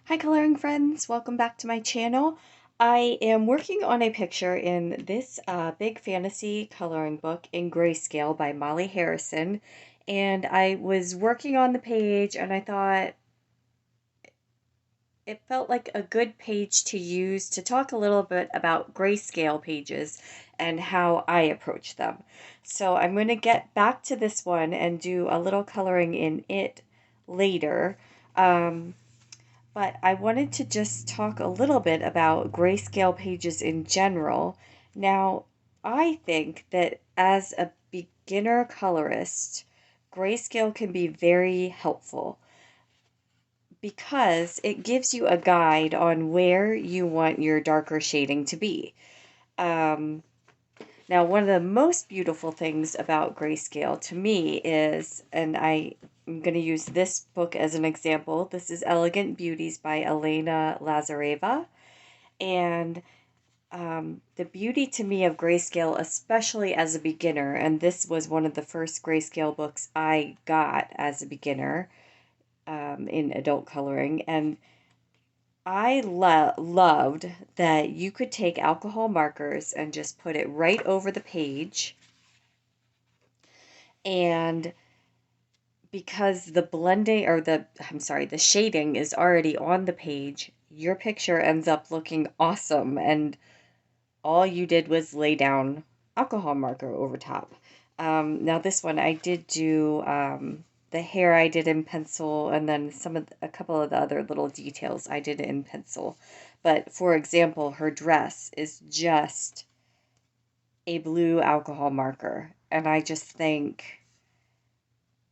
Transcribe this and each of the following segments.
Hi coloring friends, welcome back to my channel. I am working on a picture in this big fantasy coloring book in Grayscale by Molly Harrison, and I was working on the page and I thought it felt like a good page to use to talk a little bit about grayscale pages and how I approach them. So I'm going to get back to this one and do a little coloring in it later. But I wanted to just talk a little bit about grayscale pages in general. Now, I think that as a beginner colorist, grayscale can be very helpful because it gives you a guide on where you want your darker shading to be. Um, Now, one of the most beautiful things about grayscale to me is, and I'm going to use this book as an example. This is Elegant Beauties by Elena Lazareva. And the beauty to me of grayscale, especially as a beginner, and this was one of the first grayscale books I got as a beginner in adult coloring. And I loved that you could take alcohol markers and just put it right over the page. And because the blending or the shading is already on the page, your picture ends up looking awesome. And all you did was lay down alcohol marker over top. Now this one I did do the hair I did in pencil, and then a couple of the other little details I did in pencil. But for example, her dress is just a blue alcohol marker, and I just think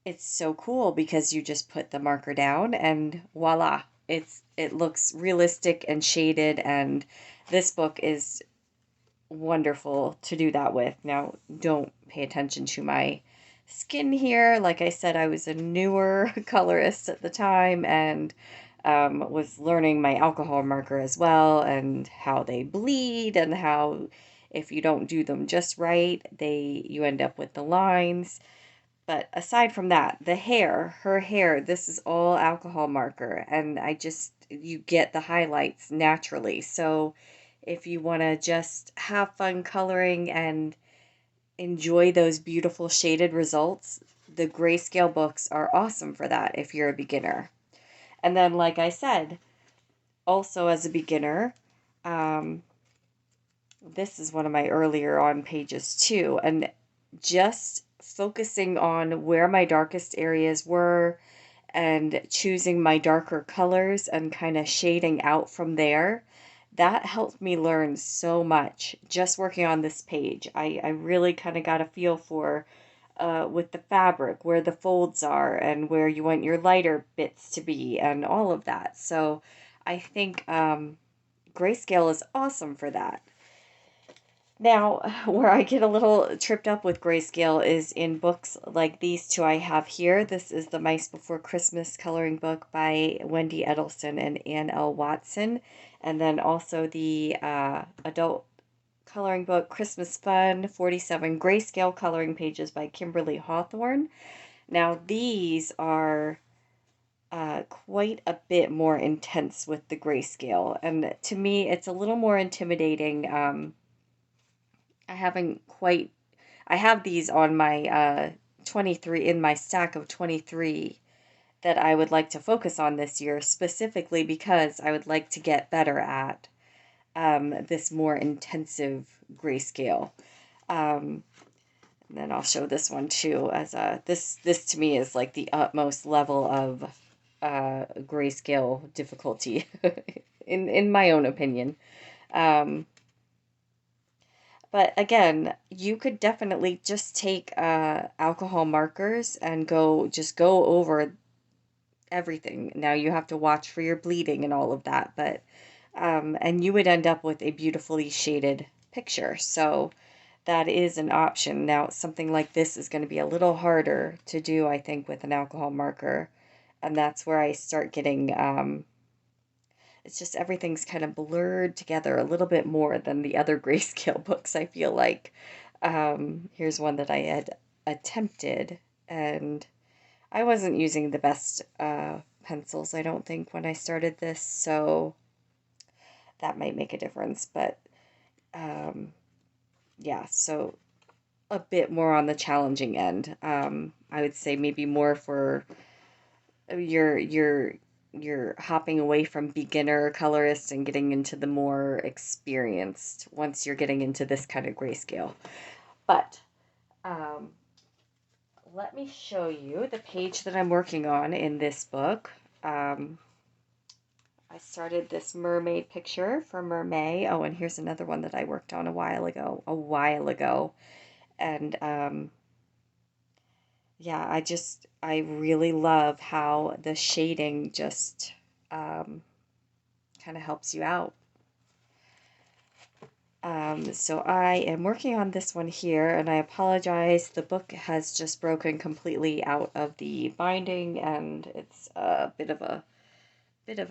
it's so cool because you just put the marker down and voila, it looks realistic and shaded, and this book is wonderful to do that with. Now, don't pay attention to my skin here. Like I said, I was a newer colorist at the time and was learning my alcohol marker as well, and how they bleed, and how if you don't do them just right, you end up with the lines. But aside from that, her hair, this is all alcohol marker, and you get the highlights naturally. So if you want to just have fun coloring and enjoy those beautiful shaded results, the grayscale books are awesome for that if you're a beginner. And then, like I said, also as a beginner, um, this is one of my earlier on pages too, and just focusing on where my darkest areas were and choosing my darker colors and kind of shading out from there. That helped me learn so much just working on this page. I really kind of got a feel for with the fabric, where the folds are and where you want your lighter bits to be and all of that. So I think grayscale is awesome for that. Now, where I get a little tripped up with grayscale is in books like these two I have here. This is the Mice Before Christmas coloring book by Wendy Edelson and Ann L. Watson. And then also the adult coloring book Christmas Fun 47 Grayscale Coloring Pages by Kimberly Hawthorne. Now, these are quite a bit more intense with the grayscale. And to me, it's a little more intimidating. I haven't quite, I have these on my 23, in my stack of 23 that I would like to focus on this year, specifically because I would like to get better at this more intensive grayscale. And then I'll show this one too, as this to me is like the utmost level of grayscale difficulty in my own opinion. Um, But again, you could definitely just take alcohol markers and go over everything. Now you have to watch for your bleeding and all of that, but and you would end up with a beautifully shaded picture. So that is an option. Now something like this is going to be a little harder to do, I think, with an alcohol marker, and that's where I start getting it's just everything's kind of blurred together a little bit more than the other grayscale books, I feel like. Here's one that I had attempted, and I wasn't using the best pencils, I don't think, when I started this, so that might make a difference. But yeah, so a bit more on the challenging end. I would say maybe more for your you're hopping away from beginner colorists and getting into the more experienced once you're getting into this kind of grayscale. But um, let me show you the page that I'm working on in this book. Um, I started this mermaid picture for Mermaid. Oh, and here's another one that I worked on a while ago. And yeah, I really love how the shading just kind of helps you out. So I am working on this one here, and I apologize. The book has just broken completely out of the binding, and it's a bit of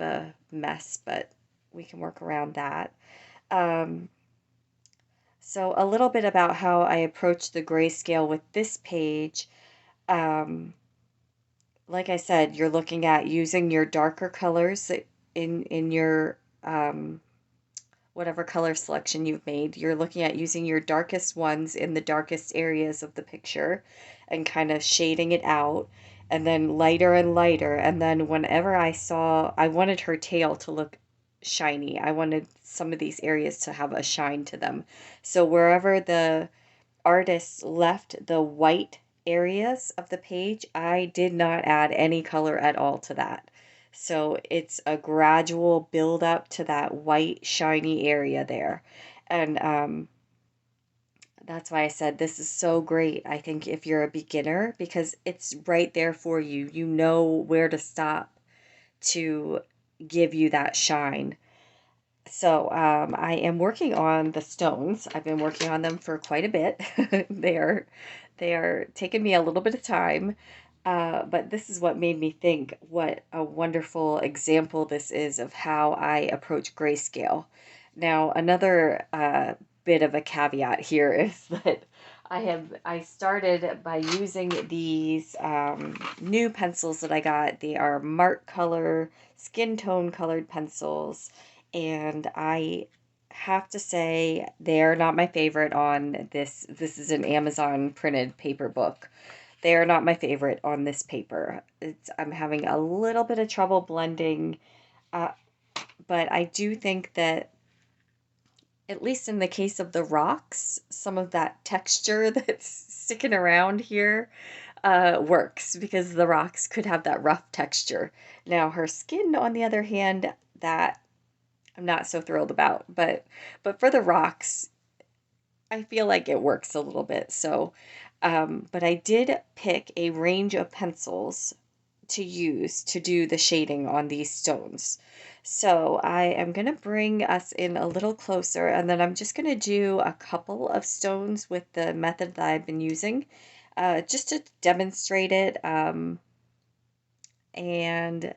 a mess, but we can work around that. Um, so a little bit about how I approach the grayscale with this page. Um, like I said, you're looking at using your darker colors in your whatever color selection you've made. You're looking at using your darkest ones in the darkest areas of the picture and kind of shading it out, and then lighter and lighter. And then whenever I wanted her tail to look shiny. I wanted some of these areas to have a shine to them. So wherever the artist left the white areas of the page, I did not add any color at all to that. So it's a gradual build up to that white shiny area there. And that's why I said this is so great. I think if you're a beginner, because it's right there for you. You know where to stop to give you that shine. So I am working on the stones. I've been working on them for quite a bit. they are they are taking me a little bit of time, but this is what made me think what a wonderful example this is of how I approach grayscale. Now, another bit of a caveat here is that I started by using these new pencils that I got. They are Mark Color skin tone colored pencils, and I have to say they're not my favorite on this. This is an Amazon printed paper book. They are not my favorite on this paper. I'm having a little bit of trouble blending, uh, but I do think that, at least in the case of the rocks, some of that texture that's sticking around here works, because the rocks could have that rough texture. Now, her skin, on the other hand, that I'm not so thrilled about, but for the rocks, I feel like it works a little bit. So, but I did pick a range of pencils to use to do the shading on these stones. So I am going to bring us in a little closer, and then I'm just going to do a couple of stones with the method that I've been using, just to demonstrate it. And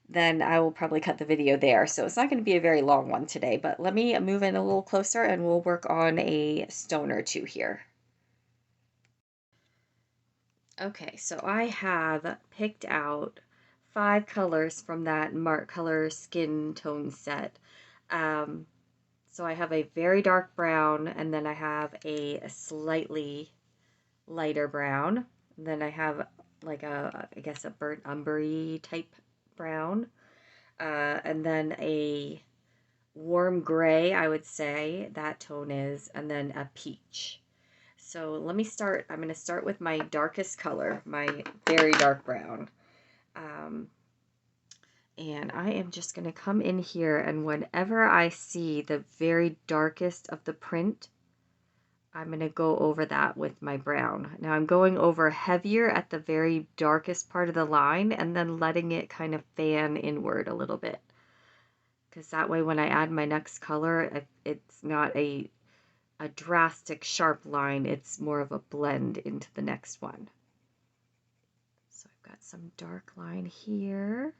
then I will probably cut the video there. So it's not going to be a very long one today, but let me move in a little closer and we'll work on a stone or two here. Okay, so I have picked out 5 colors from that Mark Color skin tone set. Um, so I have a very dark brown, and then I have a slightly lighter brown. And then I have like I guess a burnt umbery type brown. And then a warm gray, I would say that tone is, and then a peach. So let me start. I'm going to start with my darkest color, my very dark brown. Um, and I am just going to come in here, and whenever I see the very darkest of the print, I'm going to go over that with my brown. Now I'm going over heavier at the very darkest part of the line, and then letting it kind of fan inward a little bit. Because that way when I add my next color, it's not a drastic sharp line, it's more of a blend into the next one. So I've got some dark line here.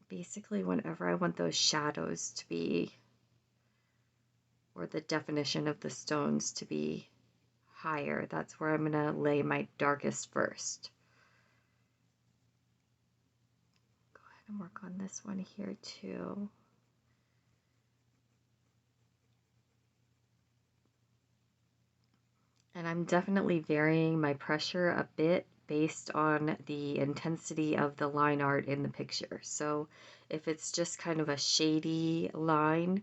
Basically, whenever I want those shadows to be, or the definition of the stones to be higher, that's where I'm going to lay my darkest first. gonna work on this one here too. And I'm definitely varying my pressure a bit based on the intensity of the line art in the picture. So if it's just kind of a shady line,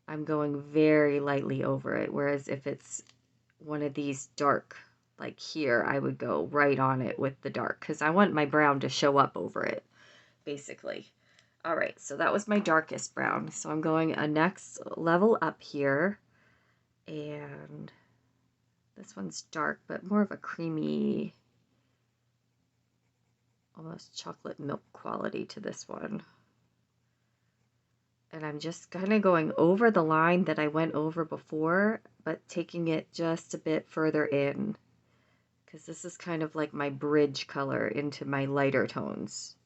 I'm going very lightly over it. Whereas if it's one of these dark, like here, I would go right on it with the dark because I want my brown to show up over it, basically. All right, so that was my darkest brown. So I'm going a next level up here, and this one's dark, but more of a creamy, almost chocolate milk quality to this one. And I'm just kind of going over the line that I went over before, but taking it just a bit further in, because this is kind of like my bridge color into my lighter tones.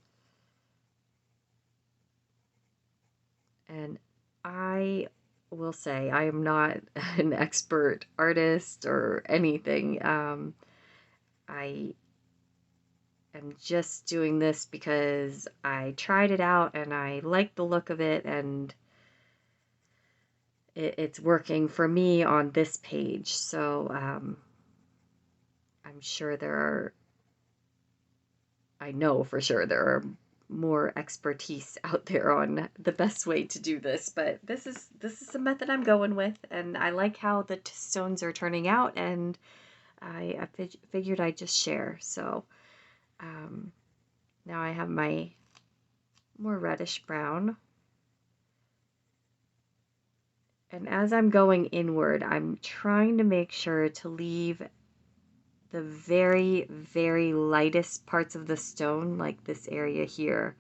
And I will say I am not an expert artist or anything. I am just doing this because I tried it out and I like the look of it, and it's working for me on this page. So I'm sure I know for sure there are more expertise out there on the best way to do this, but this is the method I'm going with, and I like how the stones are turning out, and I figured I'd just share. So now I have my more reddish brown, and as I'm going inward, I'm trying to make sure to leave the very, very lightest parts of the stone, like this area here.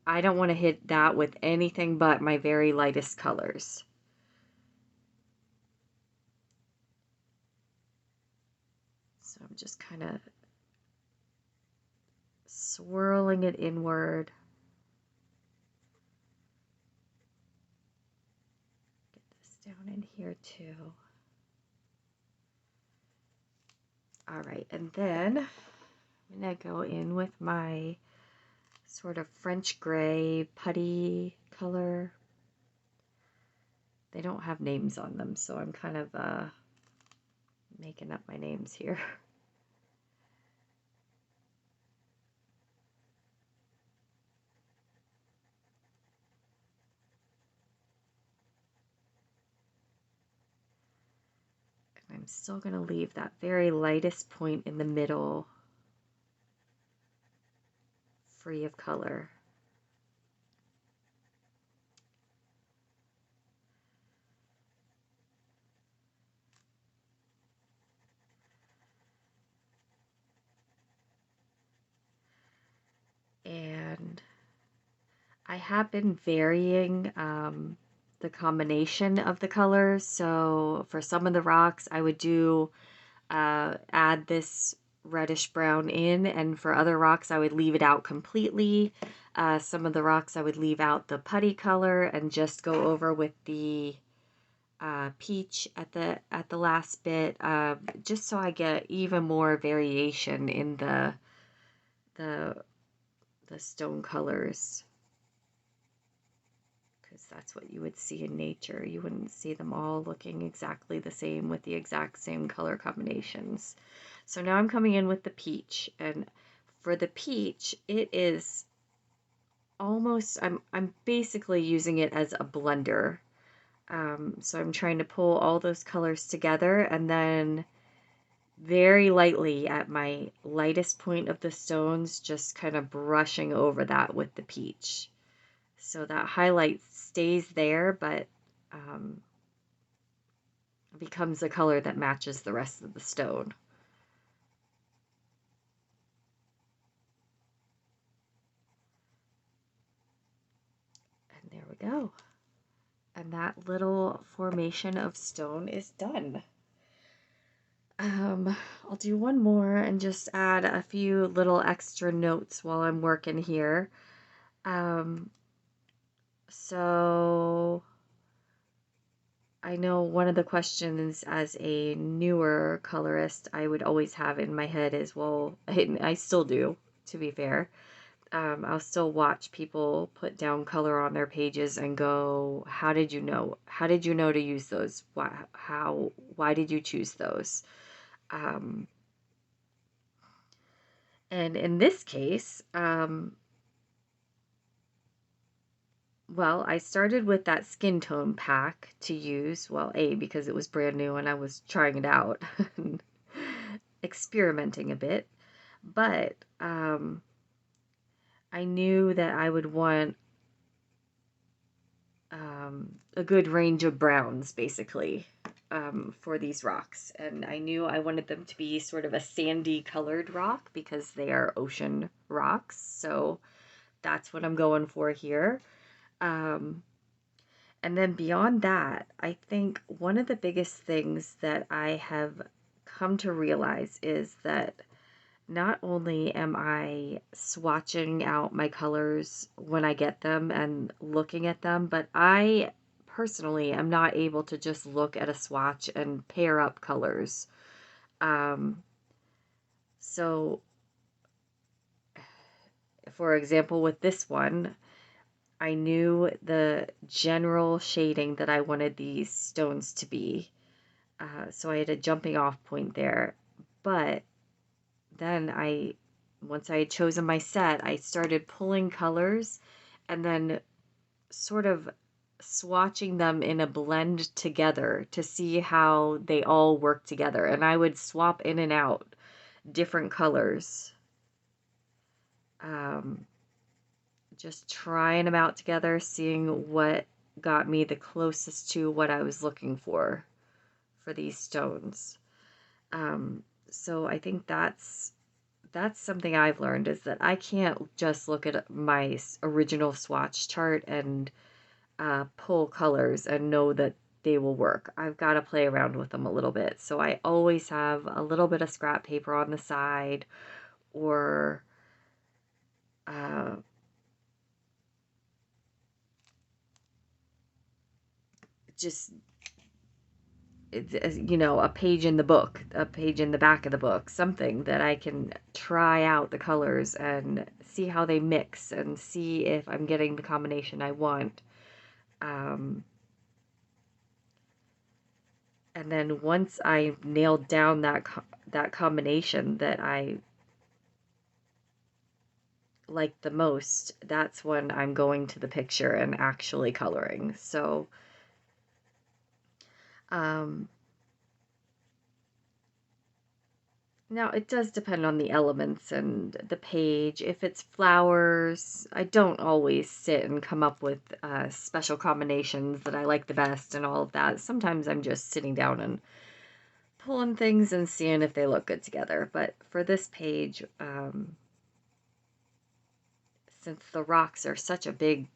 I don't want to hit that with anything but my very lightest colors. So I'm just kind of swirling it inward. Get this down in here too. All right, and then I'm gonna go in with my sort of French gray putty color. They don't have names on them, so I'm kind of making up my names here. I'm still going to leave that very lightest point in the middle free of color. And I have been varying the combination of the colors. So for some of the rocks, I would do add this reddish brown in, and for other rocks, I would leave it out completely. Some of the rocks, I would leave out the putty color and just go over with the peach at the last bit, just so I get even more variation in the stone colors, because that's what you would see in nature. You wouldn't see them all looking exactly the same with the exact same color combinations. So now I'm coming in with the peach, and for the peach, it is almost, I'm basically using it as a blender. So I'm trying to pull all those colors together, and then very lightly at my lightest point of the stones, just kind of brushing over that with the peach. So that highlight stays there, but becomes a color that matches the rest of the stone. And there we go. And that little formation of stone is done. I'll do one more and just add a few little extra notes while I'm working here. So I know one of the questions as a newer colorist I would always have in my head is, well, I still do, to be fair, I'll still watch people put down color on their pages and go, how did you know? How did you know to use those? Why did you choose those? Um, and in this case, well, I started with that skin tone pack to use. Well, because it was brand new and I was trying it out and experimenting a bit. But I knew that I would want a good range of browns, basically, for these rocks. And I knew I wanted them to be sort of a sandy colored rock because they are ocean rocks. So that's what I'm going for here. Um, and then beyond that, I think one of the biggest things that I have come to realize is that not only am I swatching out my colors when I get them and looking at them, but I personally am not able to just look at a swatch and pair up colors. Um, so, for example, with this one, I knew the general shading that I wanted these stones to be. So I had a jumping off point there. But then once I had chosen my set, I started pulling colors and then sort of swatching them in a blend together to see how they all work together. And I would swap in and out different colors, um, just trying them out together, seeing what got me the closest to what I was looking for these stones. So I think that's something I've learned, is that I can't just look at my original swatch chart and pull colors and know that they will work. I've got to play around with them a little bit. So I always have a little bit of scrap paper on the side, or uh, just a page in the book, a page in the back of the book, something that I can try out the colors and see how they mix and see if I'm getting the combination I want. Um, and then once I nailed down that combination that I like the most, that's when I'm going to the picture and actually coloring. So, um, now it does depend on the elements and the page. If it's flowers, I don't always sit and come up with special combinations that I like the best and all of that. Sometimes I'm just sitting down and pulling things and seeing if they look good together. But for this page, since the rocks are such a big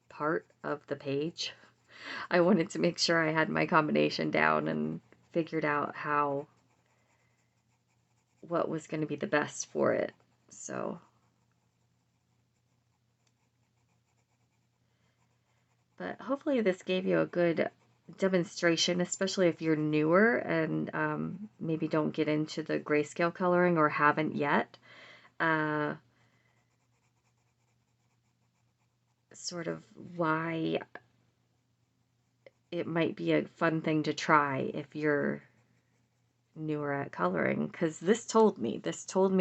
part of the page, I wanted to make sure I had my combination down and figured out what was going to be the best for it. So, but hopefully this gave you a good demonstration, especially if you're newer and maybe don't get into the grayscale coloring or haven't yet. Uh, sort of why it might be a fun thing to try if you're newer at coloring, because this told me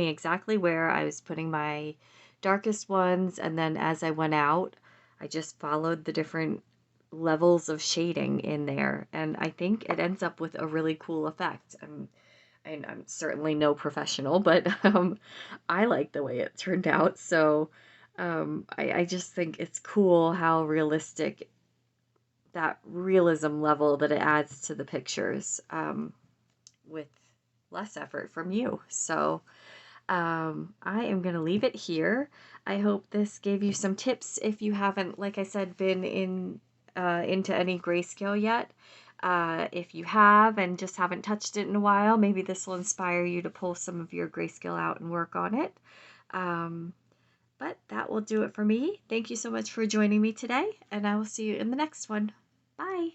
exactly where I was putting my darkest ones, and then as I went out I just followed the different levels of shading in there, and I think it ends up with a really cool effect. I'm certainly no professional, but I like the way it turned out. So I just think it's cool how realistic, that realism level that it adds to the pictures, with less effort from you. So I am going to leave it here. I hope this gave you some tips if you haven't, like I said, been into any grayscale yet. If you have and just haven't touched it in a while, maybe this will inspire you to pull some of your grayscale out and work on it. But that will do it for me. Thank you so much for joining me today, and I will see you in the next one. Bye.